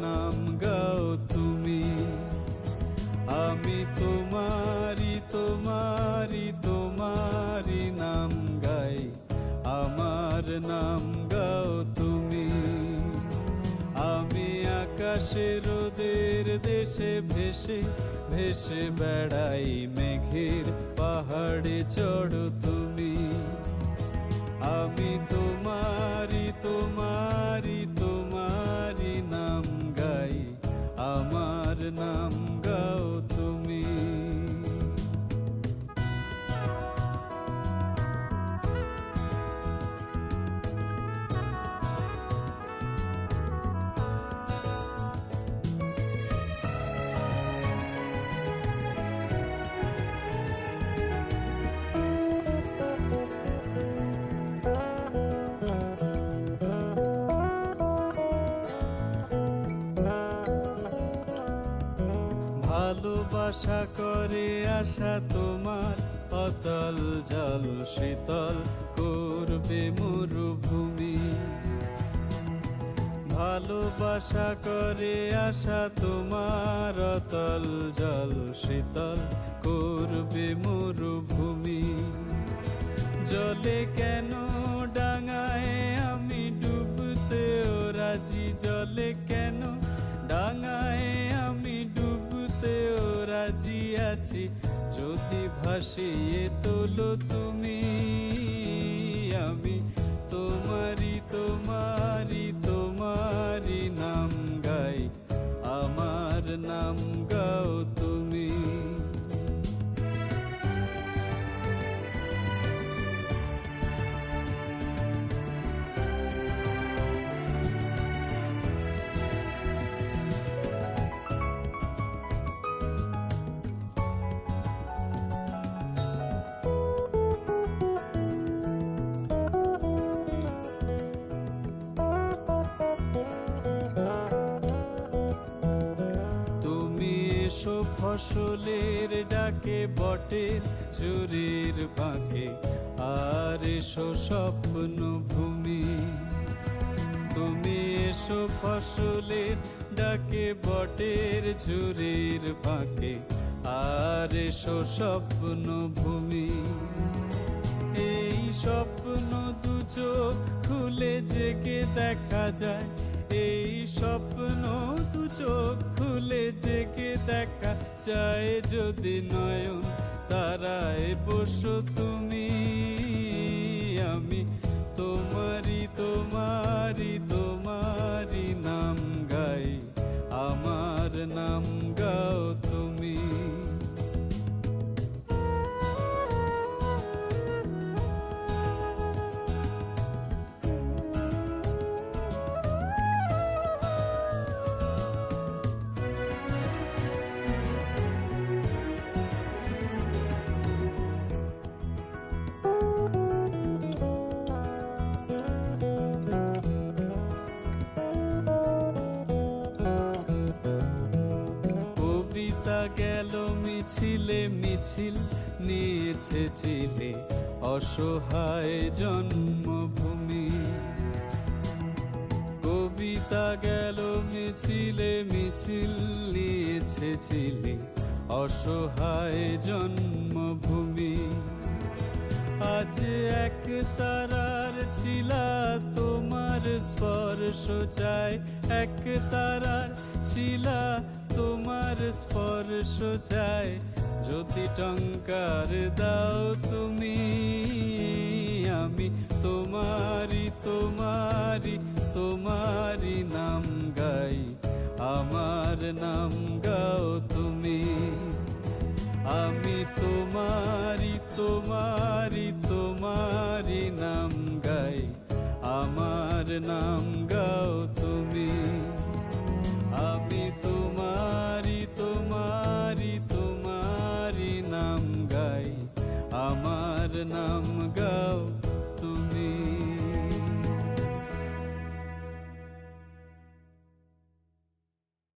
নাম গাও তুমি। আমি তোমারি তোমারি তোমারি নাম গাই, আমার নাম গাও তুমি। আমি আকাশে রোদের দেশে ভেসে ভেসে বেড়াই, মেঘের পাহাড়ে চড়ো তুমি। আমি তোমারি তোমারি তোমারি নাম গাই, আমার নাম গাও তুমি। ভালোবাসা করে আশা তোমার, অতল জল শীতল করবে মরুভূমি। ভালোবাসা করে আশা তোমার, অতল জল শীতল করবে মরুভূমি। জলে কেন ডাঙায় আমি ডুবতেও রাজি, জলে কেন ডাঙায় আমি ডুবতেও রাজি আছি, যদি ভাসিয়ে তোলো তুমি। আমি তোমারি তোমারি তোমারি নাম গাই, আমার নাম গাও তুমি। এসো ফসলের ডাকে বটের চুরির বাঁকে, আর এসো স্বপ্ন ভূমি। তুমি এসো ফসলের ডাকে বটের চুরির বাঁকে, আর এসো স্বপ্ন ভূমি। এই স্বপ্ন দু চোখ খুলে জেগে দেখা যায়, এই স্বপ্ন দু চোখ খুলে জেগে দেখা যায়, যদি নয়ন তারায় বসো তুমি। আমি তোমারি তোমারি তোমারি নাম গাই, আমার নাম গাও তুমি। গেল মিছিলে মিছিল নিয়েছে চিলে অসহায় জন্মভূমি। কবিতা গেল মিছিলে মিছিল নিয়েছে চিলে অসহায় জন্মভূমি। আজ এক তারার ছিলা তোমার স্পর্শ চাই, এক তারার ছিলা তোমার স্পর্শ চাই, যদি টঙ্কার দাও তুমি। আমি তোমারি তোমারি তোমারি নাম গাই, আমার নাম গাও তুমি। আমি তোমারি তোমারি তোমারি নাম গাই, আমার নাম গাও তুমি। আমি তোমারি তোমারি তোমারি নাম গাই, আমার নাম গাও তুমি।